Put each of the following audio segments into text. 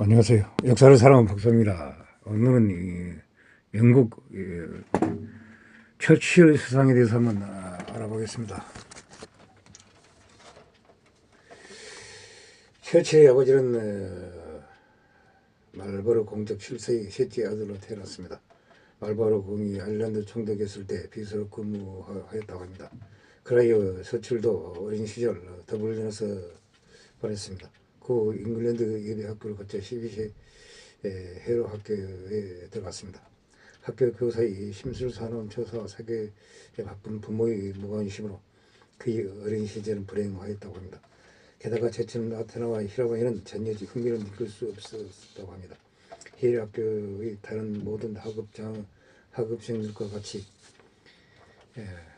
안녕하세요. 역사를 사랑하는 박사입니다. 오늘은 영국 처칠 수상에 대해서 한번 알아보겠습니다. 처칠의 아버지는 말버로 공적 7세의 셋째 아들로 태어났습니다. 말버로 공이 아일랜드 총독이 있을 때 비서로 근무하였다고 합니다. 그라이어 처칠도 어린 시절 더블린에서 보냈습니다. 그 잉글랜드 예비 학교를 거쳐 12세 해로 학교에 들어갔습니다. 학교 교사의 심술사나운 처사와 사교에 바쁜 부모의 무관심으로 그의 어린 시절은 불행하였다고 합니다. 게다가 제치는 아테나와 히라바이는 전혀지 흥미를 느낄 수 없었다고 합니다. 힐 학교의 다른 모든 학업생들과 같이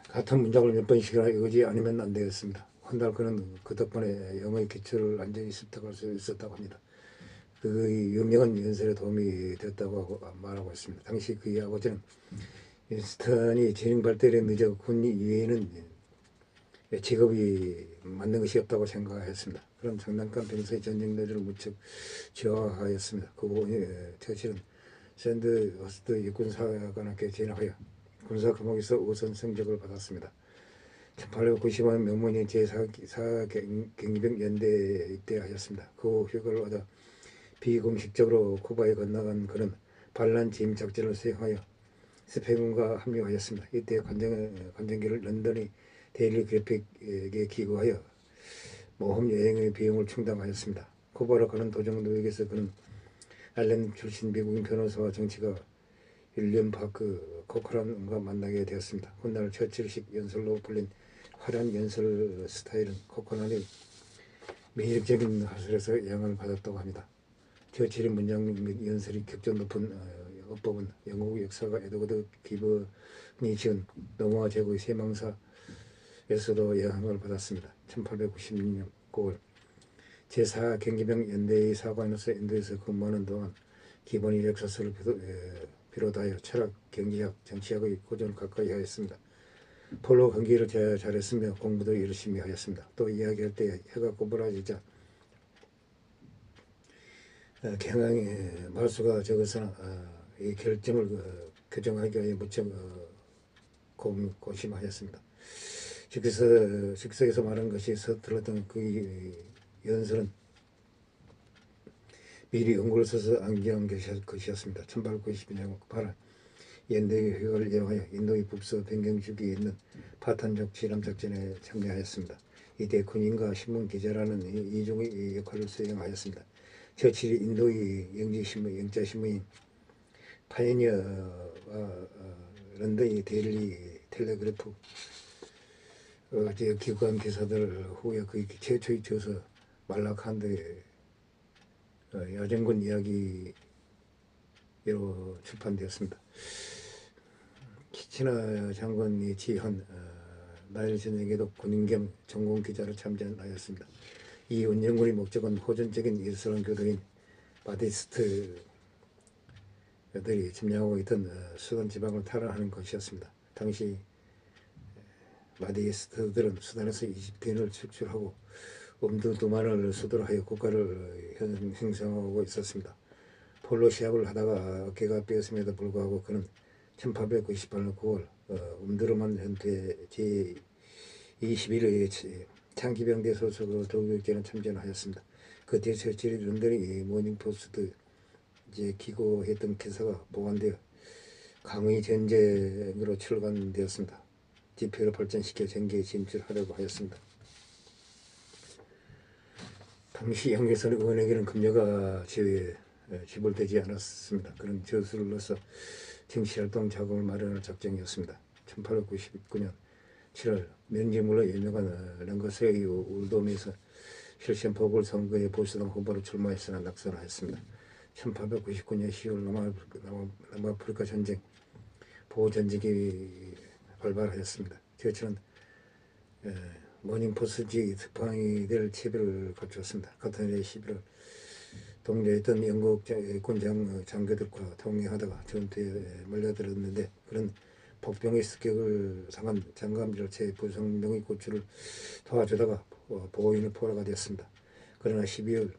같은 문장을 몇 번씩이나 읽지 않으면 안 되었습니다. 한 달 그는 그 덕분에 영어의 기초를 완전히 습득할 수 있었다고 합니다. 그의 유명한 연설에 도움이 됐다고 말하고 있습니다. 당시 그의 아버지는 윈스턴이 재능 발달에 늦어 군 이외에는 직업이 맞는 것이 없다고 생각했습니다. 그런 장난감 병사의 전쟁 노조를 무척 좋아하였습니다. 그 후 처칠은 샌드허스트 육군사관학교에 진학하여 군사科目에서 우선 성적을 받았습니다. 1895년 명문이 제4경비병 연대에 입대하였습니다. 그 후 휴가를 얻어 비공식적으로 쿠바에 건너간 그는 반란 지임 작전을 수행하여 스페인군과 합류하였습니다. 이때 관전기를 런던의 데일리 그래픽에 기고하여 모험 여행의 비용을 충당하였습니다. 쿠바로 가는 도중 노역에서 그는 아일랜드 출신 미국인 변호사와 정치가 윌리엄 파크 코크란과 만나게 되었습니다. 훗날 처칠식 연설로 불린 화려한 연설 스타일은 코크란의 매력적인 하술에서 영향을 받았다고 합니다. 처칠의 문장 및 연설이 격전 높은 어법은 영국 역사가 에드워드 기본이 지은 노마와 제국의 세망사에서도 영향을 받았습니다. 1896년 9월 제4경기병 연대의 사관으로서 인도에서 근무하는 동안 기본이 역사서를 비롯하여 철학, 경제학, 정치학의 고전을 가까이 하였습니다. 폴로 경기를 잘했으며 공부도 열심히 하였습니다. 또 이야기할 때 해가 꼬부라지자 경향의 말수가 적어서는 이 결점을 교정하기 위해 무척 고심하였습니다. 즉석에서 말한 것이 서툴렀던 그 연설은 미리 연구를 써서 암기한 것이었습니다. 1892년 8월 연대의 휴가를 이용하여 인도의 북서 변경주기에 있는 파탄족 진압작전에 참여하였습니다. 이때 군인과 신문기자라는 이종의 역할을 수행하였습니다. 처칠이 인도의 영자신문인 파이니어와 런던의 데일리 텔레그래프 기관 기사들 후에 그 최초의 저서 말라칸드의 야전군 이야기로 출판되었습니다. 키치너 장관이 지휘한 나일 전쟁에도 군인 겸 전공 기자로 참전하였습니다. 이 운영군의 목적은 호전적인 이슬람 교도인 바티스트들이 점령하고 있던 수단 지방을 탈환하는 것이었습니다. 당시 마디스트들은 수단에서 이집트인을 축출하고 엄두두만을 수도로 하여 국가를 형성하고 있었습니다. 폴로 시합을 하다가 어깨가 뼈였음에도 불구하고 그는 1898년 9월 엄두르만 전투에 제21회 창기병대 소속으로 독일전에 참전하였습니다. 그때 처칠이 런던의 모닝포스트 기고했던 기사가 보관되어 강의 전쟁으로 출간되었습니다. 지표를 발전시켜 전개에 진출하려고 하였습니다. 당시 영계선 의원에게는 금료가 지불되지 않았습니다. 그는 저수를 넣어서 정치활동 자금을 마련할 작정이었습니다. 1899년 7월 면제물로 유명한 랭거스의 울돔에서 실시한 보궐선거에 보수당 후보로 출마했으나 낙선하였습니다. 1899년 10월 남아프리카 전쟁 보호전쟁이 발발하였습니다. 처칠은 모닝포스지 특파원이 될 체비를 갖추었습니다. 같은 해 11월 동료에 있던 영국 군 장교들과 통행하다가 전투에 몰려들었는데 그런 복병의 습격을 당한 장감지를 채 부성명의 고출을 도와주다가 보호인을 포로가 되었습니다. 그러나 12월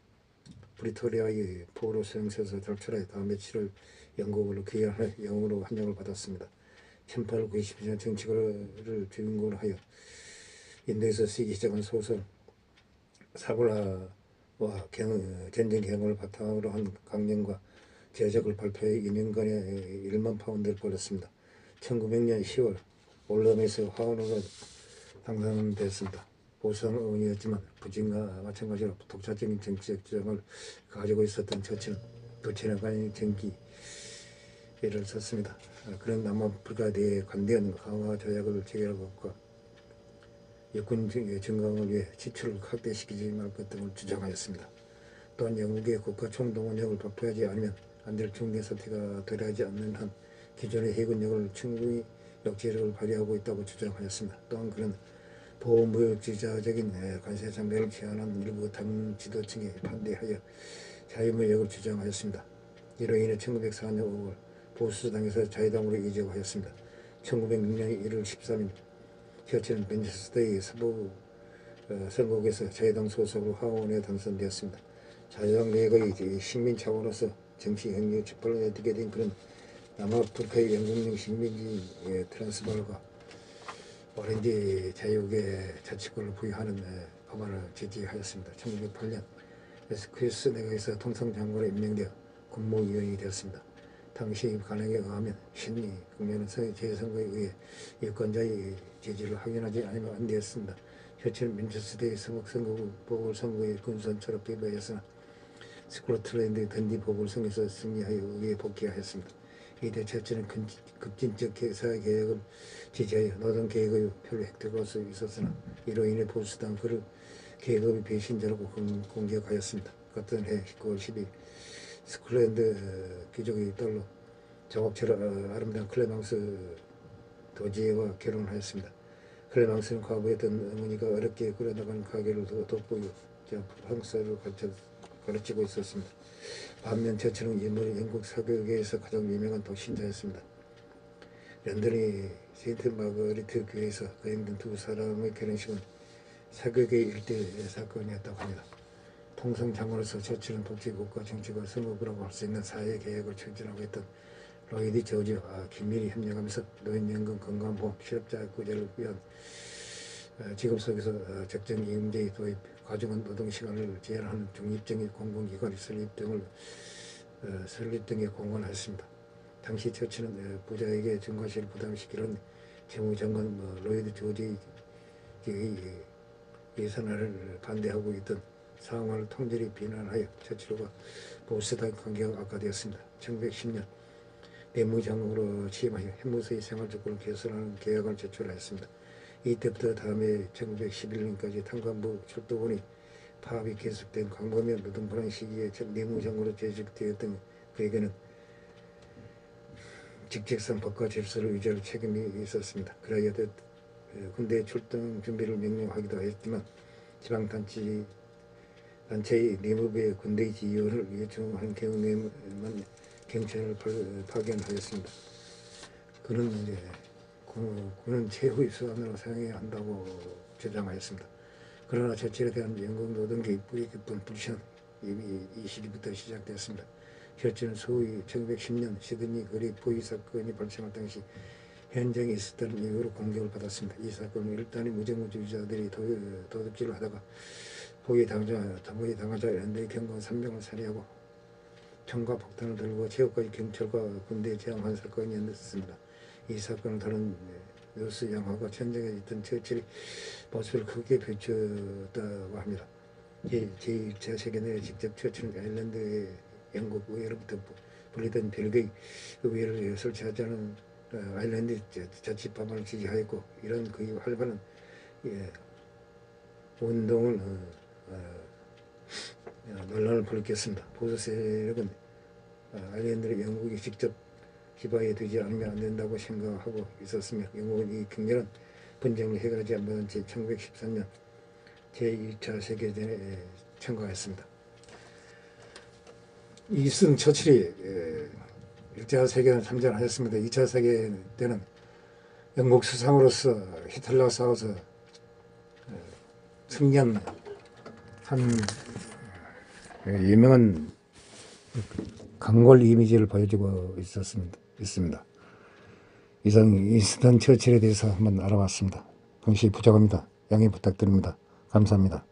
브리토리아의 포로 수용소에서 탈출하여 다음 며칠을 영국으로 귀환해 영웅으로 환영을 받았습니다. 1892년 정치가를 주인공으로 하여 인도에서 쓰기 시작한 소설 사고라와 전쟁 경험을 바탕으로 한 강령과 제작을 발표해 2년간의 1만 파운드를 벌었습니다. 1900년 10월 올럼에서 화원으로 당선됐습니다. 보수당 의원이었지만 부진과 마찬가지로 독자적인 정치적 주장을 가지고 있었던 처치는 두 차례간의 정기를 썼습니다. 그런 남아프리카에 대해 관대한 강화 조약을 체결하고 육군 증강을 위해 지출을 확대시키지 말 것 등을 주장하였습니다. 또한 영국의 국가 총동원력을 발표하지 않으면 안 될 중대 사태가 도래하지 않는 한 기존의 해군력을 충분히 역제력을 발휘하고 있다고 주장하였습니다. 또한 그는 보호무역주의자적인 관세 장벽을 제한한 일부 당 지도층에 반대하여 자유무역을 주장하였습니다. 이로 인해 1904년 5월 보수당에서 자유당으로 이적하였습니다. 1906년 1월 13일 처치는 맨체스터의 서부 선거구에서 자유당 소속으로 하원에 당선되었습니다. 자유당 내각의 식민 차원에서 정치 행위 촉발을 내딛게 된 그런 남아프리카의 영국령 식민지 트랜스발과 오렌지 자유국의 자치권을 부여하는 법안을 제기하였습니다. 1908년 에스퀴스 내각에서 통상장관으로 임명되어 국무위원이 되었습니다. 당시 관행에 의하면 신이 국면은 재선거에 의해 유권자의 지지를 확인하지 않으면 안 되었습니다. 처치는 맨체스터의 선거구 보궐선거의 군선처럼 비례하였으나 스코틀랜드 던디 보궐선거에서 승리하여 의회에 복귀하였습니다. 이때 처치는 급진적 사회개혁을 지지하여 노동계급의 표를 획득할 수 있었으나 이로 인해 보수당 그를 계급의 배신자라고 공격하였습니다. 같은 해 9월 10일 스코틀랜드 귀족의 딸로 작업처럼 아름다운 클레망스 도지에와 결혼하였습니다. 클레망스는 과부였던 어머니가 어렵게 꾸려나가는 가게를 돋보이고 프랑스어를 가르치고 있었습니다. 반면 처치는 인물이 영국 사교계에서 가장 유명한 독신자였습니다. 런던의 세인트 마거리트 교회에서 거행된 두 사람의 결혼식은 사교계 일대 사건이었다고 합니다. 통상장관으로서 처치는 독재국가 정치가 선거구라고 할 수 있는 사회개혁을 추진하고 있던 로이드 조지와 긴밀히 협력하면서 노인연금, 건강보험, 실업자 구제를 위한 직업 속에서 적정임금제의 도입, 가중한 노동시간을 제한하는 중립적인 공공기관의 설립 등에 공헌하였습니다. 당시 처치는 부자에게 증가세를 부담시키는 재무장관 로이드 조지의 예산화를 반대하고 있던 상황을 통절히 비난하여 처치로가 보수당 관계가 악화되었습니다. 1910년 내무장으로 취임하여 해무소의 생활조건을 개선하는 계획을 제출하였습니다. 이때부터 다음해 1911년까지 탄광부 철도군이 파업이 계속된 광범위한 노동불안 시기에 내무장으로 재직되었던 그에게는 직책상 법과 질서를 유지할 책임이 있었습니다. 그러하여 군대 출동 준비를 명령하기도 했지만 지방단체의 내무부의 군대의 지휘원을 요청한 경우에만 경찰을 파견하였습니다. 그는 최후의 수단으로 사용해야 한다고 주장하였습니다. 그러나 처치에 대한 영국 노동계의 뿌리 깊은 불신은 이미 이 시기부터 시작되었습니다. 처치는 소위 1910년 시드니 거리 포위 사건이 발생할 당시 현장에 있었다는 이유로 공격을 받았습니다. 이 사건은 일단의 무정부주의자들이 도둑질을 하다가 포위 당하자 연대의 경관 3명을 살해하고 총과 폭탄을 들고 체육까지 경찰과 군대에 제항한 사건이었습니다. 이 사건을 다룬 뉴스 영화가 현장에 있던 처칠의 모습을 크게 비추었다고 합니다. 제2차 세계대회 직접 처치는 아일랜드의 영국 의회로부터 분리된 별개의 의회를 설치하자는 아일랜드 자치 법안을 지지하였고 이런 그의 활발한 운동을 논란을 불렀습니다. 보수 세력은 아일랜드를 영국이 직접 기바에 두지 않으면 안 된다고 생각하고 있었으며 영국은 이 격렬한 분쟁을 해결하지 않은 채 1913년 제2차 세계대회에 참가했습니다. 이슨 처칠이 1차 세계대회에 참전하였습니다. 2차 세계대회 때는 영국 수상으로서 히틀러와 싸워서 승리한 한 유명한 강골 이미지를 보여주고 있습니다. 이상 윈스턴 처칠에 대해서 한번 알아봤습니다. 동시 부족합니다. 양해 부탁드립니다. 감사합니다.